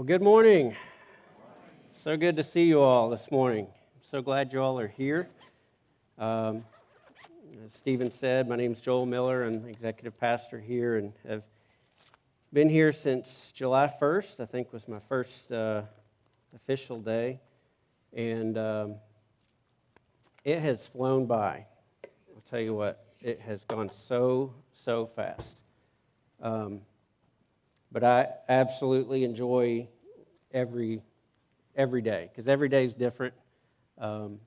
Well, good morning. So good to see you all this morning. I'm so glad you all are here. As Stephen said, my name is Joel Miller. I'm the executive pastor here and have been here since July 1st, I think was my first official day. And it has flown by. I'll tell you what, it has gone so fast. But I absolutely enjoy every day, because every day is different, and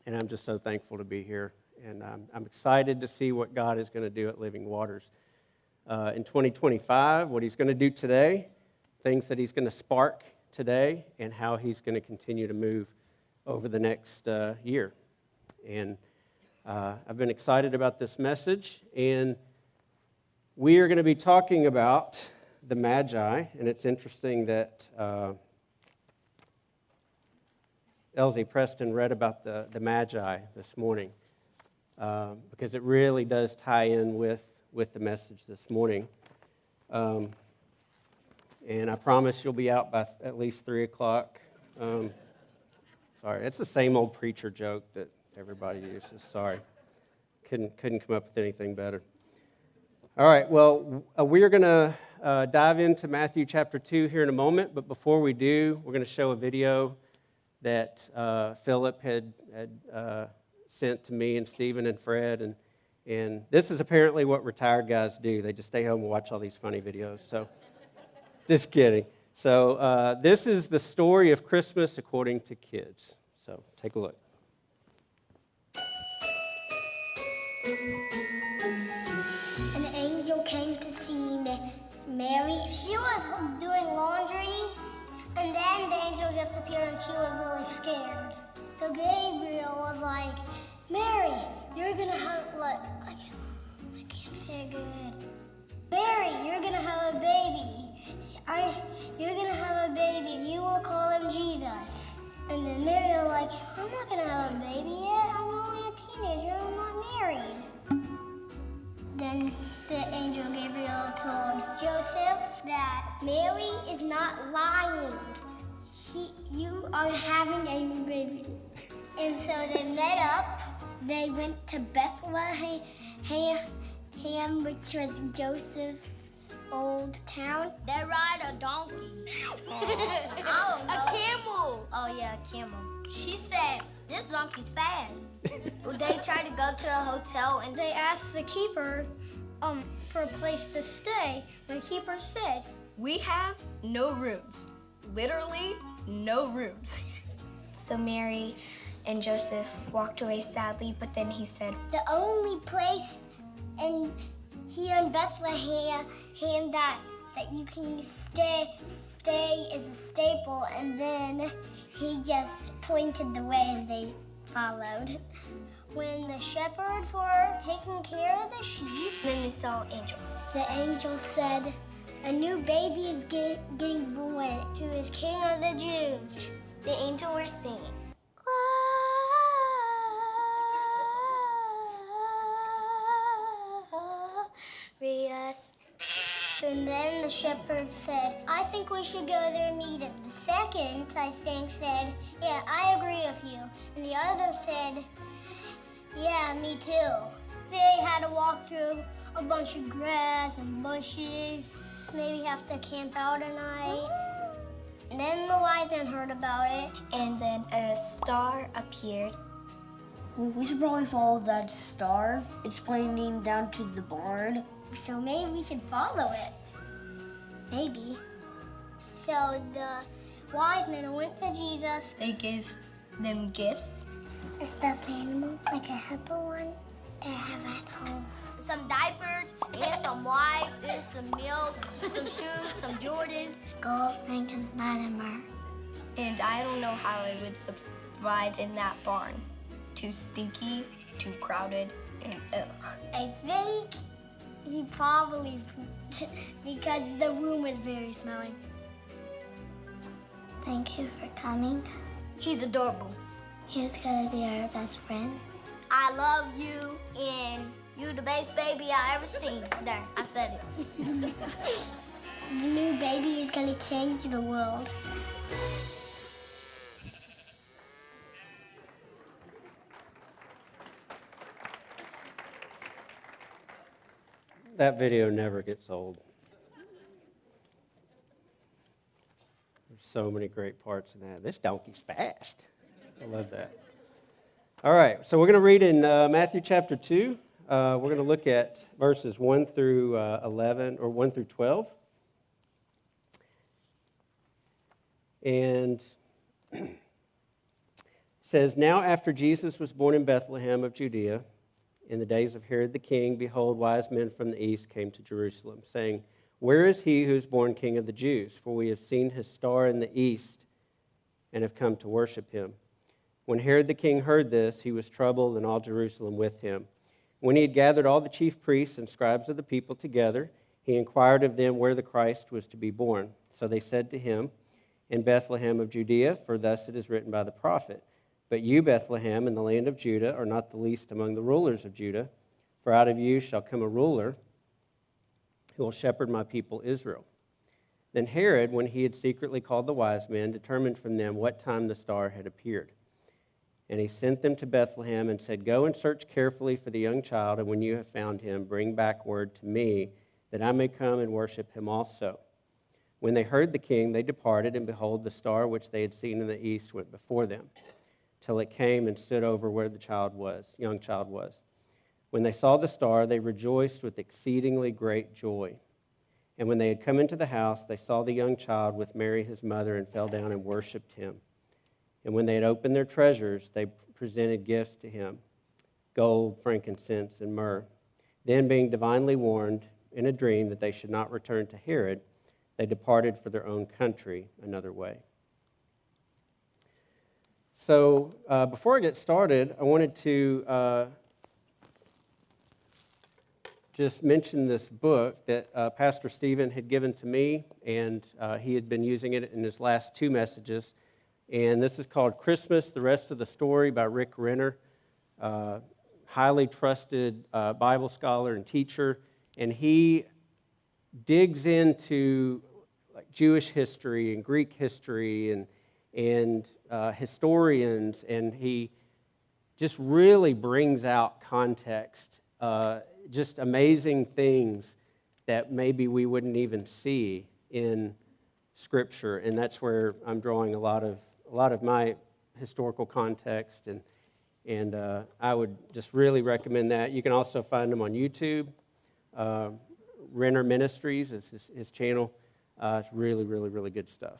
I'm just so thankful to be here, and I'm excited to see what God is going to do at Living Waters in 2025, what He's going to do today, things that He's going to spark today, and how He's going to continue to move over the next year. And I've been excited about this message, and we are going to be talking about the Magi, and it's interesting that Elsie Preston read about the Magi this morning because it really does tie in with the message this morning. And I promise you'll be out by at least 3 o'clock. Sorry, it's the same old preacher joke that everybody uses. Sorry, couldn't come up with anything better. All right, well, we are going to dive into Matthew chapter 2 here in a moment, but before we do, we're going to show a video that Philip had sent to me and Stephen and Fred, and this is apparently what retired guys do. They just stay home and watch all these funny videos, so just kidding. So this is the story of Christmas according to kids, so take a look. Came to see Mary. She was doing laundry, and then the angel just appeared and she was really scared. So Gabriel was like, Mary, you're gonna have, I can't say it good. Mary, you're gonna have a baby. You're gonna have a baby and you will call him Jesus. And then Mary was like, I'm not gonna have a baby yet. I'm only a teenager, I'm not married. Then the angel Gabriel told Joseph that Mary is not lying. You are having a baby. And so they met up. They went to Bethlehem, which was Joseph's old town. They ride a donkey. I don't know. A camel. Oh yeah, a camel. She said, this donkey's fast. They tried to go to a hotel and they asked the keeper for a place to stay. The keeper said, we have no rooms. Literally, no rooms. So Mary and Joseph walked away sadly, but then he said, the only place here in Bethlehem that you can stay is a stable, and then he just pointed the way and they followed. When the shepherds were taking care of the sheep, then they saw angels. The angel said, a new baby is getting born, who is King of the Jews. The angel were singing. Glorious. And then the shepherd said, I think we should go there and meet him. The second, I think, said, yeah, I agree with you. And the other said, yeah, me too. They had to walk through a bunch of grass and bushes, maybe have to camp out a night. And then the wise men heard about it. And then a star appeared. We should probably follow that star. It's pointing down to the barn. So maybe we should follow it. Maybe. So the wise men went to Jesus. They gave them gifts. A stuffed animal, like a hippo one, that I have at home. Some diapers, and some wipes, and some milk, some shoes, some Jordans. Gold ring and Latimer. And I don't know how I would survive in that barn. Too stinky, too crowded, and ugh. I think he probably pooped because the room was very smelly. Thank you for coming. He's adorable. He's gonna be our best friend. I love you, and you the best baby I ever seen. There, I said it. the new baby is going to change the world. That video never gets old. There's so many great parts in that. This donkey's fast. I love that. All right, so we're going to read in Matthew chapter 2. We're going to look at verses 1 through 11, or 1 through 12. And it says, "Now after Jesus was born in Bethlehem of Judea, in the days of Herod the king, behold, wise men from the east came to Jerusalem, saying, 'Where is he who is born King of the Jews? For we have seen his star in the east and have come to worship him.' When Herod the king heard this, he was troubled, and all Jerusalem with him. When he had gathered all the chief priests and scribes of the people together, he inquired of them where the Christ was to be born. So they said to him, 'In Bethlehem of Judea, for thus it is written by the prophet, But you, Bethlehem, in the land of Judah, are not the least among the rulers of Judah, for out of you shall come a ruler who will shepherd my people Israel.' Then Herod, when he had secretly called the wise men, determined from them what time the star had appeared. And he sent them to Bethlehem and said, 'Go and search carefully for the young child, and when you have found him, bring back word to me, that I may come and worship him also.' When they heard the king, they departed, and behold, the star which they had seen in the east went before them, till it came and stood over where the young child was. When they saw the star, they rejoiced with exceedingly great joy. And when they had come into the house, they saw the young child with Mary his mother, and fell down and worshipped him. And when they had opened their treasures, they presented gifts to him, gold, frankincense, and myrrh. Then, being divinely warned in a dream that they should not return to Herod, they departed for their own country another way." So before I get started, I wanted to just mention this book that Pastor Stephen had given to me, and he had been using it in his last two messages. And this is called "Christmas, the Rest of the Story" by Rick Renner, highly trusted Bible scholar and teacher. And he digs into like Jewish history and Greek history and historians, and he just really brings out context, just amazing things that maybe we wouldn't even see in Scripture, and that's where I'm drawing a lot of my historical context, and I would just really recommend that. You can also find him on YouTube. Renner Ministries is his channel. It's really, really, really good stuff.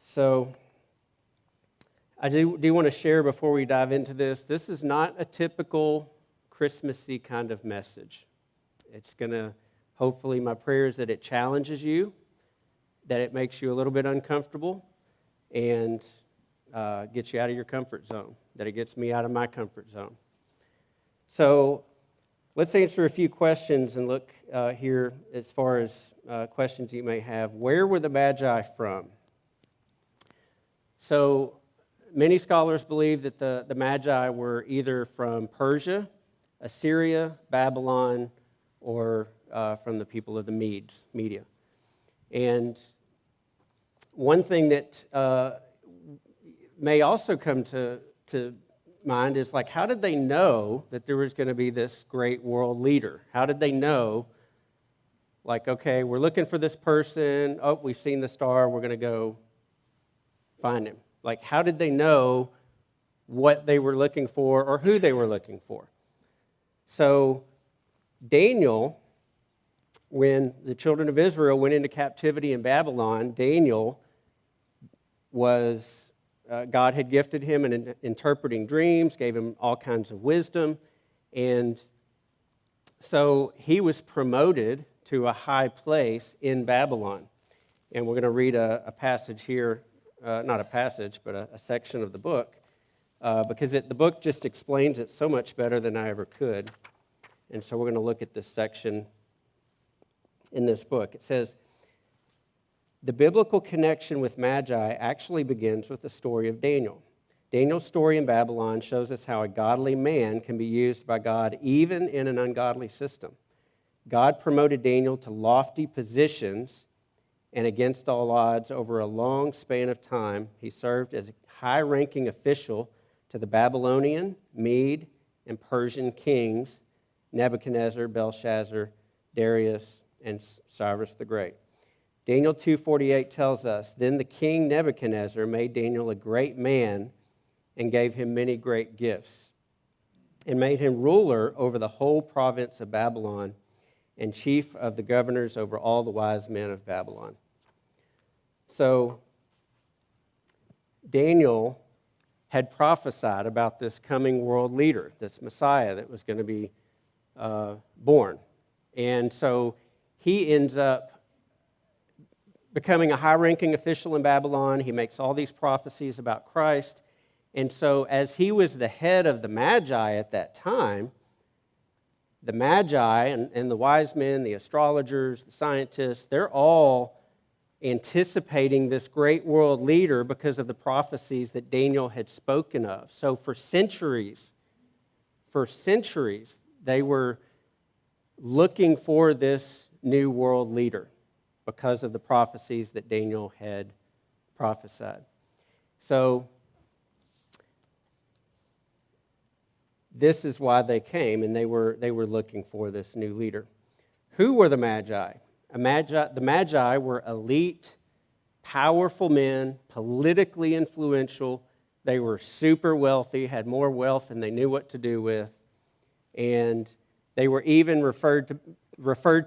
So I do want to share before we dive into this. This is not a typical Christmassy kind of message. It's going to, hopefully my prayer is that it challenges you, that it makes you a little bit uncomfortable, and gets you out of your comfort zone, that it gets me out of my comfort zone. So let's answer a few questions and look here as far as questions you may have. Where were the Magi from? So many scholars believe that the Magi were either from Persia, Assyria, Babylon, or from the people of the Media. And one thing that may also come to mind is, like, how did they know that there was going to be this great world leader? How did they know, like, okay, we're looking for this person. Oh, we've seen the star. We're going to go find him. Like, how did they know what they were looking for or who they were looking for? So Daniel, when the children of Israel went into captivity in Babylon, Daniel was, God had gifted him in interpreting dreams, gave him all kinds of wisdom, and so he was promoted to a high place in Babylon. And we're going to read a passage here, not a passage, but a section of the book, because the book just explains it so much better than I ever could. And so we're going to look at this section in this book. It says, the biblical connection with Magi actually begins with the story of Daniel. Daniel's story in Babylon shows us how a godly man can be used by God even in an ungodly system. God promoted Daniel to lofty positions, and against all odds, over a long span of time, he served as a high-ranking official to the Babylonian, Mede, and Persian kings, Nebuchadnezzar, Belshazzar, Darius, and Cyrus the Great. Daniel 2:48 tells us, "Then the king Nebuchadnezzar made Daniel a great man and gave him many great gifts, and made him ruler over the whole province of Babylon and chief of the governors over all the wise men of Babylon." So Daniel had prophesied about this coming world leader, this Messiah that was going to be born. And so he ends up becoming a high-ranking official in Babylon. He makes all these prophecies about Christ. And so as he was the head of the Magi at that time, the Magi and the wise men, the astrologers, the scientists, they're all anticipating this great world leader because of the prophecies that Daniel had spoken of. So for centuries, they were looking for this new world leader because of the prophecies that Daniel had prophesied. So this is why they came, and they were looking for this new leader. Who were the Magi? The Magi were elite, powerful men, politically influential. They were super wealthy, had more wealth than they knew what to do with, and they were even referred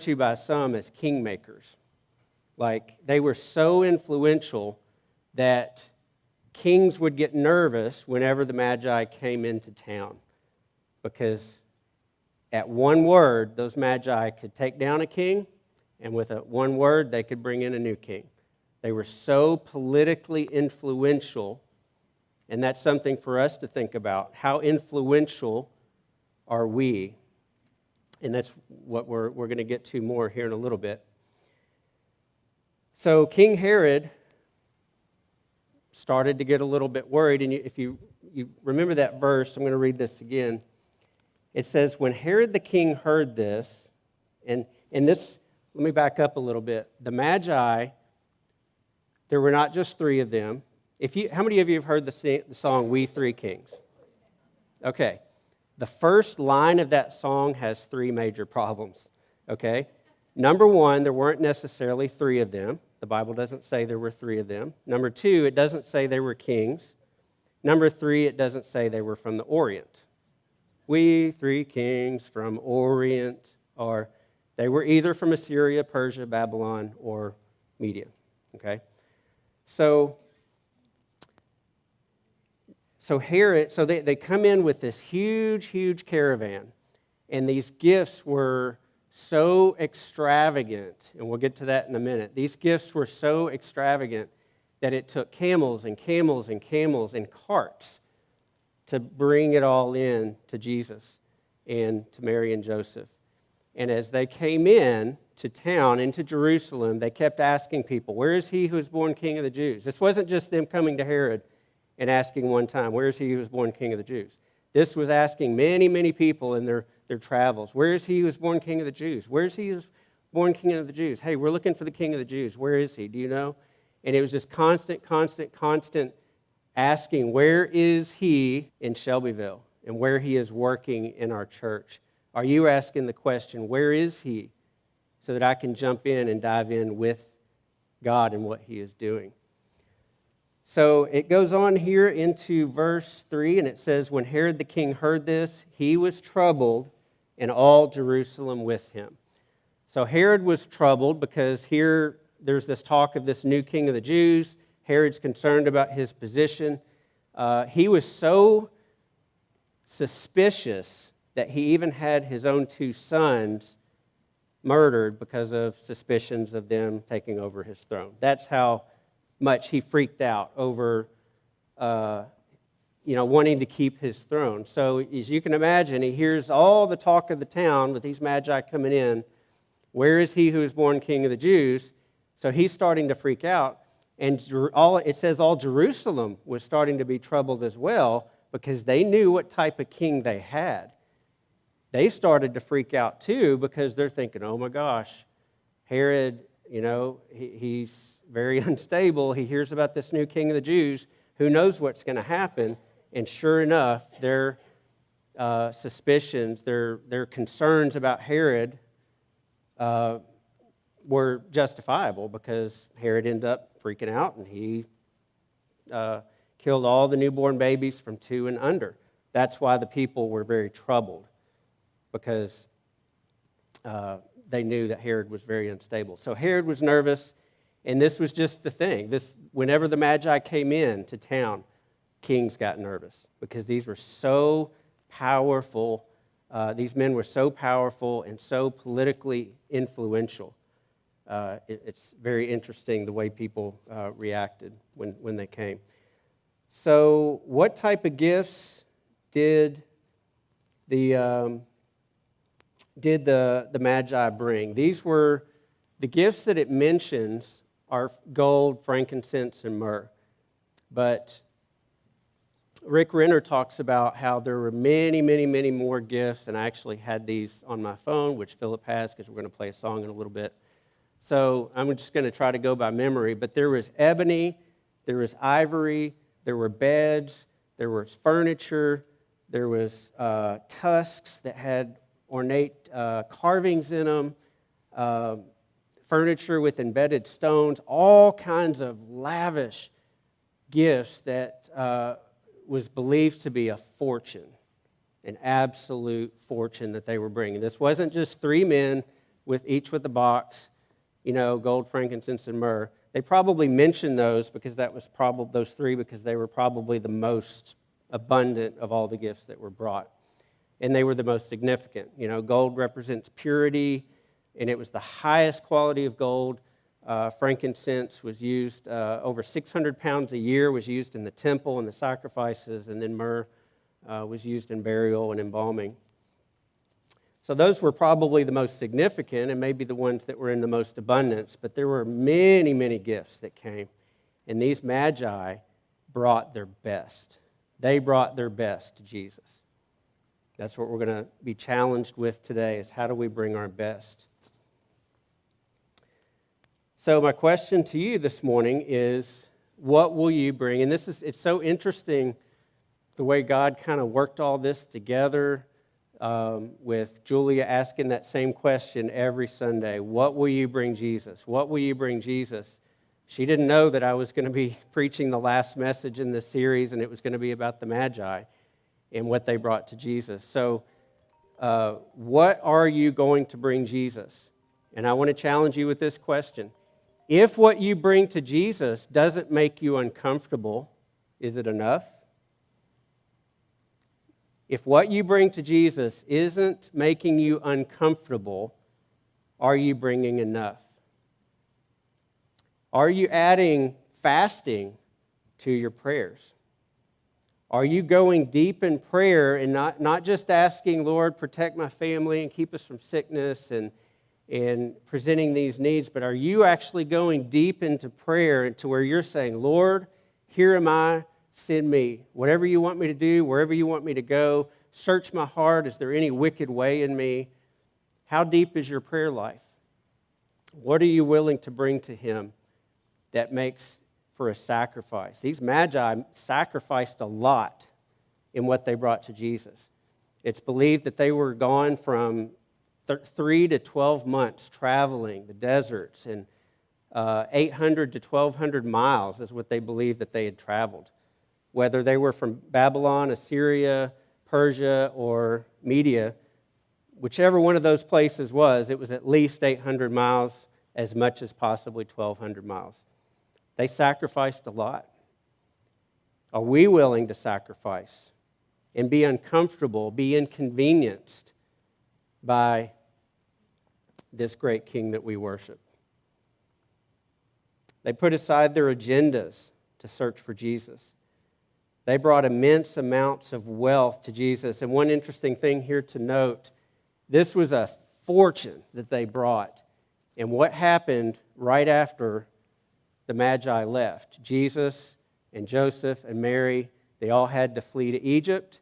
to by some as kingmakers. Like, they were so influential that kings would get nervous whenever the Magi came into town, because at one word, those Magi could take down a king, and with one word, they could bring in a new king. They were so politically influential, and that's something for us to think about. How influential are we? And that's what we're going to get to more here in a little bit. So King Herod started to get a little bit worried, and if you remember that verse, I'm going to read this again. It says, "When Herod the king heard this," and this, let me back up a little bit. The Magi, there were not just three of them. How many of you have heard the song "We Three Kings"? Okay. The first line of that song has three major problems, okay? Number one, there weren't necessarily three of them. The Bible doesn't say there were three of them. Number two, it doesn't say they were kings. Number three, it doesn't say they were from the Orient. We three kings from Orient, or they were either from Assyria, Persia, Babylon, or Media, okay? So Herod, they come in with this huge caravan, and these gifts were so extravagant, and we'll get to that in a minute. These gifts were so extravagant that it took camels and camels and camels and carts to bring it all in to Jesus and to Mary and Joseph. And as they came in to town, into Jerusalem, they kept asking people, "Where is he who was born King of the Jews?" This wasn't just them coming to Herod and asking one time, "Where is he who was born King of the Jews?" This was asking many people in their travels, "Where is he who was born King of the Jews? Where is he who was born King of the Jews? Hey, we're looking for the King of the Jews. Where is he? Do you know?" And it was just constant asking, where is he in Shelbyville and where he is working in our church? Are you asking the question, where is he? So that I can jump in and dive in with God and what he is doing. So it goes on here into verse 3, and it says, "When Herod the king heard this, he was troubled, and all Jerusalem with him." So Herod was troubled because here there's this talk of this new king of the Jews. Herod's concerned about his position. He was so suspicious that he even had his own two sons murdered because of suspicions of them taking over his throne. That's how much he freaked out over, wanting to keep his throne. So as you can imagine, he hears all the talk of the town with these Magi coming in. Where is he who is born King of the Jews? So he's starting to freak out. And it says all Jerusalem was starting to be troubled as well because they knew what type of king they had. they started to freak out too, because they're thinking, oh my gosh, Herod, he's very unstable. He hears about this new king of the Jews. Who knows what's going to happen? And sure enough, their suspicions, their concerns about Herod were justifiable, because Herod ended up freaking out, and he killed all the newborn babies from 2 and under. That's why the people were very troubled, because they knew that Herod was very unstable. So Herod was nervous, and this was just the thing. Whenever the Magi came into town, kings got nervous, because these were so powerful. These men were so powerful and so politically influential. It's very interesting the way people reacted when they came. So what type of gifts did the Magi bring? These were the gifts that it mentions are gold, frankincense, and myrrh. But Rick Renner talks about how there were many, many, many more gifts, and I actually had these on my phone, which Philip has, because we're going to play a song in a little bit. So I'm just going to try to go by memory, but there was ebony, there was ivory, there were beds, there was furniture, there was tusks that had ornate carvings in them, furniture with embedded stones, all kinds of lavish gifts that was believed to be a fortune, an absolute fortune that they were bringing. This wasn't just 3 men each with a box, gold, frankincense, and myrrh. They probably mentioned those because those 3 because they were probably the most abundant of all the gifts that were brought. And they were the most significant. Gold represents purity, and it was the highest quality of gold. Frankincense was used, over 600 pounds a year was used in the temple and the sacrifices, and then myrrh was used in burial and embalming. So those were probably the most significant and maybe the ones that were in the most abundance, but there were many, many gifts that came, and these Magi brought their best. They brought their best to Jesus. That's what we're going to be challenged with today, is how do we bring our best? So my question to you this morning is, what will you bring? And it's so interesting the way God kind of worked all this together, with Julia asking that same question every Sunday. What will you bring Jesus? What will you bring Jesus? She didn't know that I was going to be preaching the last message in this series, and it was going to be about the Magi and what they brought to Jesus. So what are you going to bring Jesus? And I want to challenge you with this question. If what you bring to Jesus doesn't make you uncomfortable, is it enough? If what you bring to Jesus isn't making you uncomfortable, are you bringing enough? Are you adding fasting to your prayers? Are you going deep in prayer and not just asking, Lord, protect my family and keep us from sickness and presenting these needs, but are you actually going deep into prayer to where you're saying, Lord, here am I, send me. Whatever you want me to do, wherever you want me to go, search my heart. Is there any wicked way in me? How deep is your prayer life? What are you willing to bring to Him that makes for a sacrifice? These Magi sacrificed a lot in what they brought to Jesus. It's believed that they were gone from 3 to 12 months traveling the deserts, and 800 to 1,200 miles is what they believed that they had traveled. Whether they were from Babylon, Assyria, Persia, or Media, whichever one of those places it was at least 800 miles, as much as possibly 1,200 miles. They sacrificed a lot. Are we willing to sacrifice and be uncomfortable, be inconvenienced by this great King that we worship? They put aside their agendas to search for Jesus. They brought immense amounts of wealth to Jesus. And one interesting thing here to note, this was a fortune that they brought. And what happened right after the Magi left? Jesus and Joseph and Mary, they all had to flee to Egypt,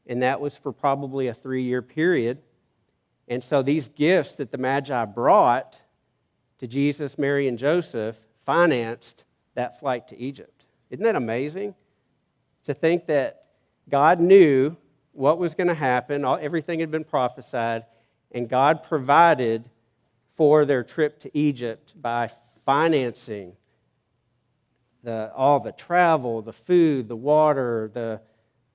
and that was for probably a 3-year period. And so these gifts that the Magi brought to Jesus, Mary, and Joseph financed that flight to Egypt. Isn't that amazing? To think that God knew what was going to happen, everything had been prophesied, and God provided for their trip to Egypt by financing all the travel, the food, the water, the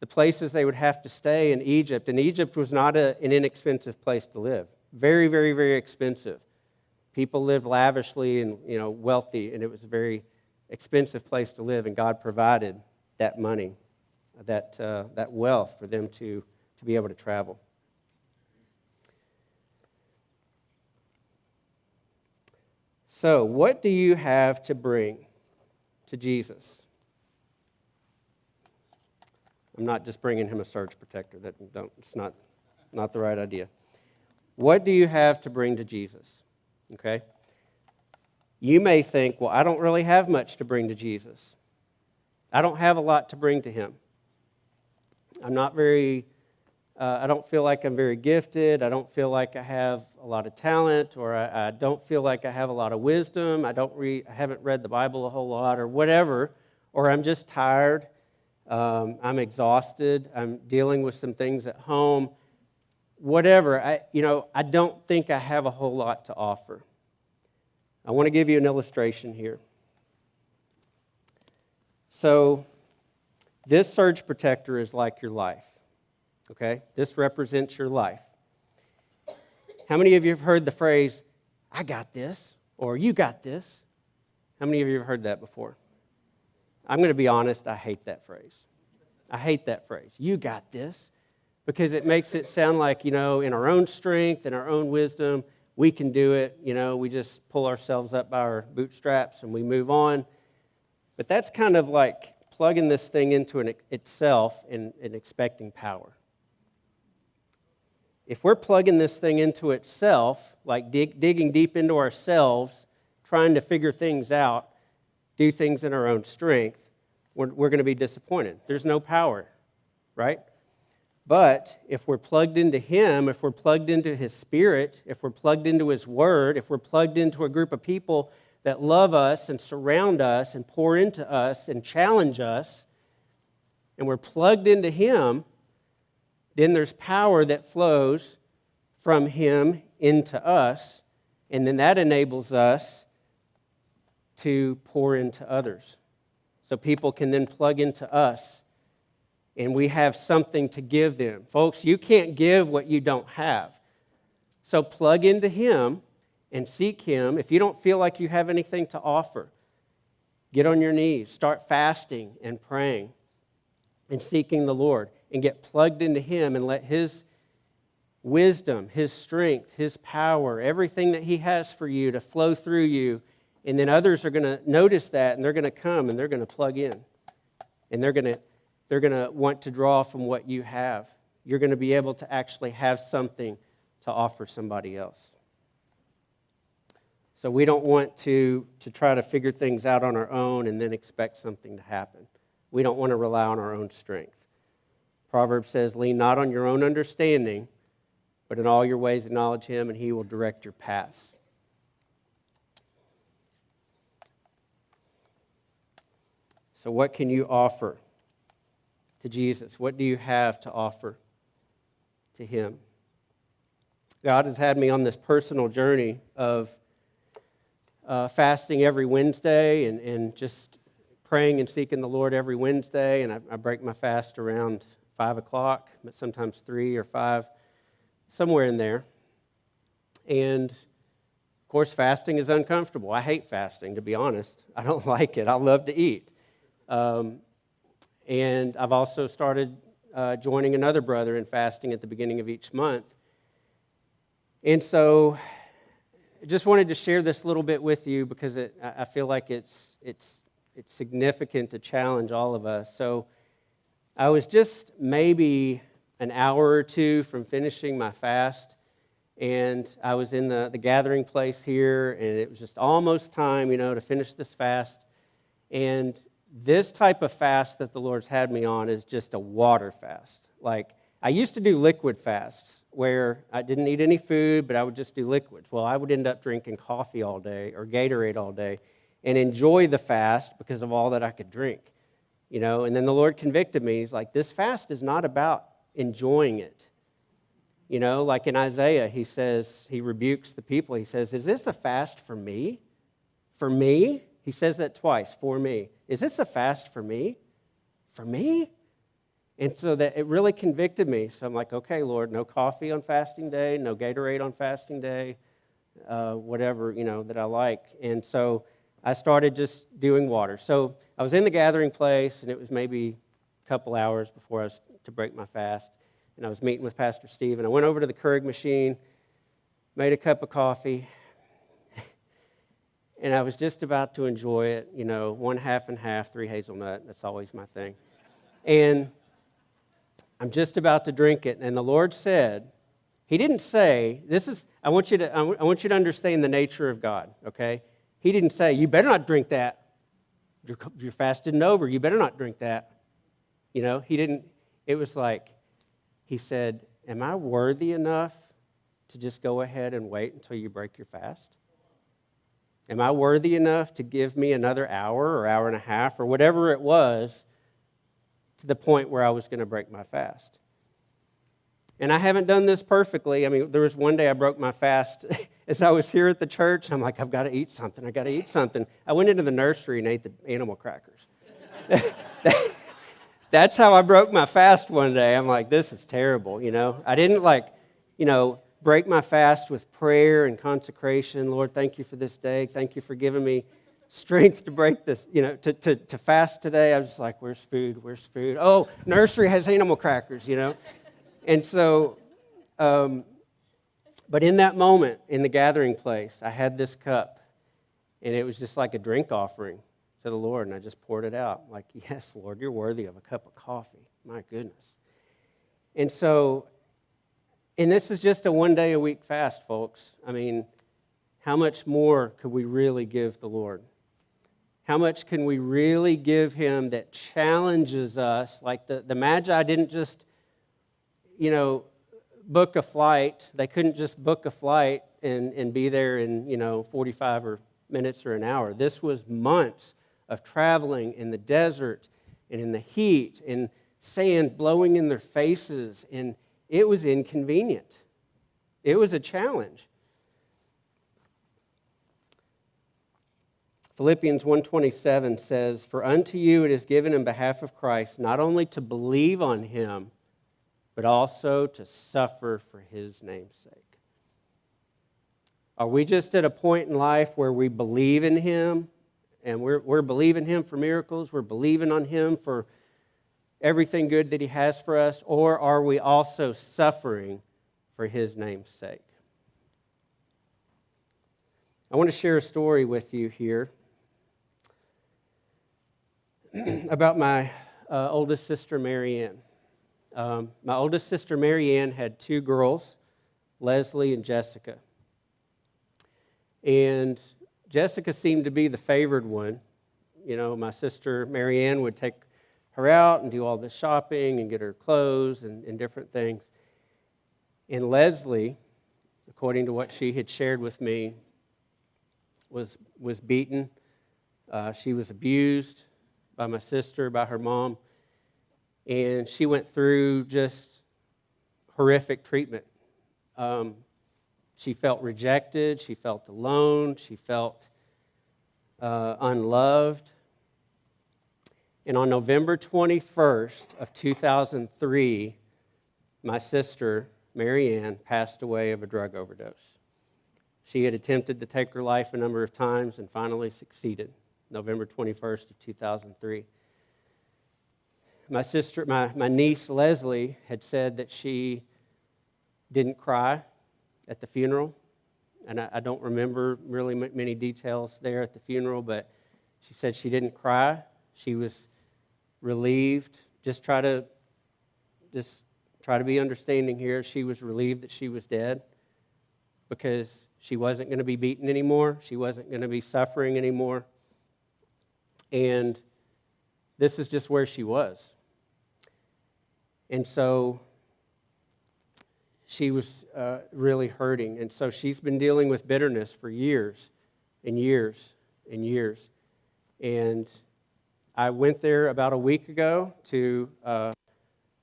places they would have to stay in Egypt. And Egypt was not an inexpensive place to live. Very, very, very expensive. People lived lavishly and wealthy, and it was a very expensive place to live, and God provided that money, that wealth for them to be able to travel. So, what do you have to bring to Jesus? I'm not just bringing him a surge protector. It's not the right idea. What do you have to bring to Jesus? Okay? You may think, well, I don't really have much to bring to Jesus. I don't have a lot to bring to him. I don't feel like I'm very gifted. I don't feel like I have a lot of talent, or I don't feel like I have a lot of wisdom. I haven't read the Bible a whole lot, or whatever, or I'm just tired. I'm exhausted. I'm dealing with some things at home. Whatever. I don't think I have a whole lot to offer. I want to give you an illustration here. So, this surge protector is like your life. Okay? This represents your life. How many of you have heard the phrase, I got this, or you got this? How many of you have heard that before? I'm going to be honest, I hate that phrase. I hate that phrase, you got this, because it makes it sound like, in our own strength and our own wisdom, we can do it. We just pull ourselves up by our bootstraps and we move on. But that's kind of like plugging this thing into itself and expecting power. If we're plugging this thing into itself, like digging deep into ourselves, trying to figure things out, do things in our own strength, we're going to be disappointed. There's no power, right? But if we're plugged into him, if we're plugged into his Spirit, if we're plugged into his Word, if we're plugged into a group of people that love us and surround us and pour into us and challenge us, and we're plugged into him, then there's power that flows from him into us, and then that enables us to pour into others. So people can then plug into us, and we have something to give them. Folks, you can't give what you don't have. So plug into him and seek him. If you don't feel like you have anything to offer, get on your knees, start fasting and praying and seeking the Lord, and get plugged into him and let his wisdom, his strength, his power, everything that he has for you to flow through you. And then others are going to notice that, and they're going to come and they're going to plug in. And they're going to want to draw from what you have. You're going to be able to actually have something to offer somebody else. So we don't want to try to figure things out on our own and then expect something to happen. We don't want to rely on our own strength. Proverbs says, lean not on your own understanding, but in all your ways acknowledge him, and he will direct your paths. So what can you offer to Jesus? What do you have to offer to him? God has had me on this personal journey of fasting every Wednesday and just praying and seeking the Lord every Wednesday. And I break my fast around 5 o'clock, but sometimes 3 or 5, somewhere in there. And of course, fasting is uncomfortable. I hate fasting, to be honest. I don't like it. I love to eat. And I've also started joining another brother in fasting at the beginning of each month. And so I just wanted to share this little bit with you because I feel like it's significant to challenge all of us. So I was just maybe an hour or two from finishing my fast, and I was in the gathering place here, and it was just almost time, to finish this fast. And this type of fast that the Lord's had me on is just a water fast. Like, I used to do liquid fasts where I didn't eat any food, but I would just do liquids. Well, I would end up drinking coffee all day or Gatorade all day and enjoy the fast because of all that I could drink, And then the Lord convicted me. He's like, this fast is not about enjoying it. Like in Isaiah, he says, he rebukes the people. He says, is this a fast for me? For me? He says that twice, for me. Is this a fast for me? For me? And so that it really convicted me. So I'm like, okay, Lord, no coffee on fasting day, no Gatorade on fasting day, whatever, that I like. And so I started just doing water. So I was in the gathering place, and it was maybe a couple hours before I was to break my fast. And I was meeting with Pastor Steve, and I went over to the Keurig machine, made a cup of coffee, and I was just about to enjoy it, 1 half and half, 3 hazelnut. That's always my thing. And I'm just about to drink it, and the Lord said, He didn't say, I want you to understand the nature of God, okay? He didn't say, you better not drink that. Your fast isn't over. You better not drink that. He didn't. It was like, He said, am I worthy enough to just go ahead and wait until you break your fast? Am I worthy enough to give me another hour or hour and a half or whatever it was to the point where I was going to break my fast? And I haven't done this perfectly. I mean, there was one day I broke my fast as I was here at the church. I'm like, I've got to eat something. I've got to eat something. I went into the nursery and ate the animal crackers. That's how I broke my fast one day. I'm like, this is terrible, I didn't break my fast with prayer and consecration. Lord, thank you for this day. Thank you for giving me strength to break this, to fast today. I was just like, where's food? Where's food? Oh, nursery has animal crackers, And so, but in that moment, in the gathering place, I had this cup, and it was just like a drink offering to the Lord, and I just poured it out. Like, yes, Lord, you're worthy of a cup of coffee. My goodness. And so, and this is just a 1-day-a-week fast, folks. I mean, how much more could we really give the Lord? How much can we really give Him that challenges us? Like the Magi didn't just, book a flight. They couldn't just book a flight and be there in, 45 minutes or an hour. This was months of traveling in the desert and in the heat and sand blowing in their faces, and it was inconvenient. It was a challenge. Philippians 1:27 says, for unto you it is given in behalf of Christ not only to believe on Him, but also to suffer for His name's sake. Are we just at a point in life where we believe in Him, and we're believing Him for miracles, we're believing on Him for everything good that He has for us, or are we also suffering for His name's sake? I want to share a story with you here about my oldest sister, Mary Ann. My oldest sister, Mary Ann, had 2 girls, Leslie and Jessica. And Jessica seemed to be the favored one. My sister, Mary Ann, would take her out and do all the shopping and get her clothes and different things. And Leslie, according to what she had shared with me, was beaten. She was abused by my sister, by her mom. And she went through just horrific treatment. She felt rejected. She felt alone. She felt unloved. And on November 21st of 2003, my sister, Mary Ann, passed away of a drug overdose. She had attempted to take her life a number of times and finally succeeded, November 21st of 2003. My niece Leslie had said that she didn't cry at the funeral, and I don't remember really many details there at the funeral, but she said she didn't cry. She was relieved. Just try to be understanding here. She was relieved that she was dead because she wasn't going to be beaten anymore. She wasn't going to be suffering anymore. And this is just where she was. And so she was really hurting. And so she's been dealing with bitterness for years and years and years. And I went there about a week ago to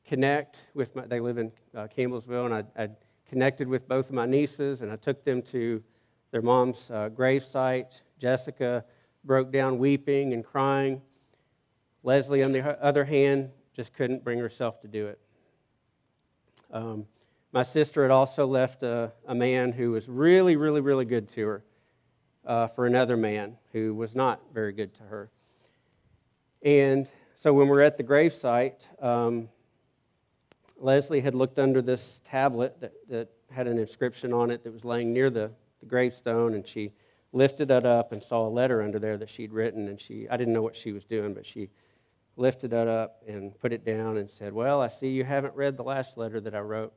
connect with they live in Campbellsville, and I connected with both of my nieces, and I took them to their mom's gravesite. Jessica broke down weeping and crying. Leslie, on the other hand, just couldn't bring herself to do it. My sister had also left a man who was really, really, really good to her for another man who was not very good to her. And so when we were at the gravesite, Leslie had looked under this tablet that had an inscription on it that was laying near the gravestone, and she lifted it up and saw a letter under there that she'd written, and I didn't know what she was doing, but she lifted it up and put it down and said, "Well, I see you haven't read the last letter that I wrote."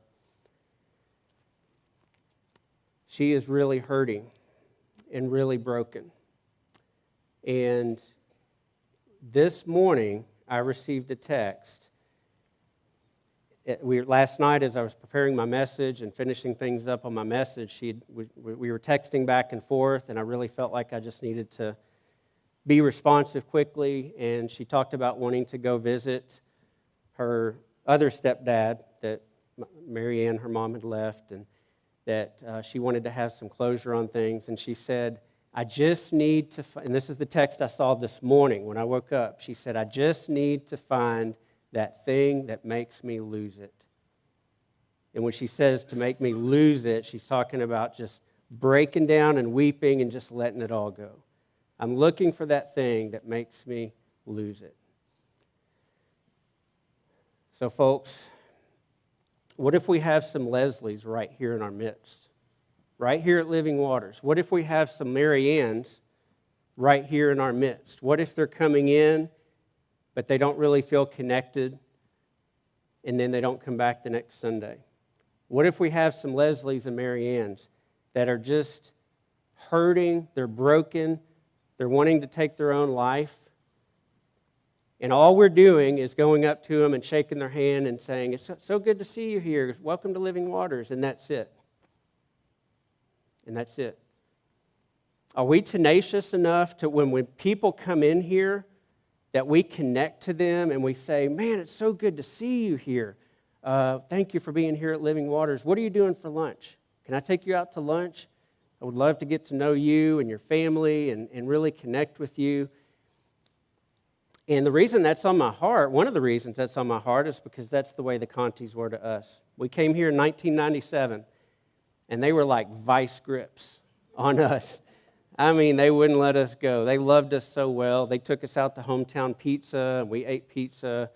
She is really hurting and really broken. And this morning, I received a text. Last night, as I was preparing my message and finishing things up on my message, we were texting back and forth, and I really felt like I just needed to be responsive quickly. And she talked about wanting to go visit her other stepdad that Mary Ann, her mom, had left, and that she wanted to have some closure on things. And she said, "I just need to," and this is the text I saw this morning when I woke up. She said, "I just need to find that thing that makes me lose it." And when she says to make me lose it, she's talking about just breaking down and weeping and just letting it all go. I'm looking for that thing that makes me lose it. So, folks, what if we have some Leslies right here in our midst? Right here at Living Waters. What if we have some Mary Anns right here in our midst? What if they're coming in, but they don't really feel connected, and then they don't come back the next Sunday? What if we have some Leslies and Mary Anns that are just hurting, they're broken, they're wanting to take their own life, and all we're doing is going up to them and shaking their hand and saying, "It's so good to see you here. Welcome to Living Waters," and that's it. And that's it. Are we tenacious enough to, when people come in here, that we connect to them and we say, "Man, it's so good to see you here. Thank you for being here at Living Waters. What are you doing for lunch? Can I take you out to lunch? I would love to get to know you and your family and really connect with you." And the reason that's on my heart, one of the reasons that's on my heart, is because that's the way the Contis were to us. We came here in 1997, and they were like vice grips on us. I mean, they wouldn't let us go. They loved us so well. They took us out to Hometown Pizza, and we ate pizza,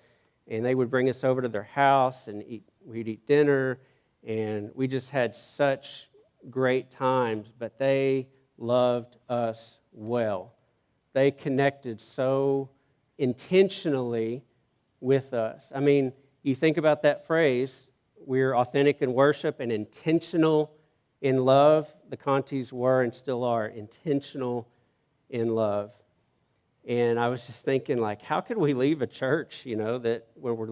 and they would bring us over to their house, and we'd eat dinner, and we just had such great times, but they loved us well. They connected so intentionally with us. I mean, you think about that phrase, we're authentic in worship and intentional in love. The Contis were and still are intentional in love. And I was just thinking, like, how could we leave a church, that when we're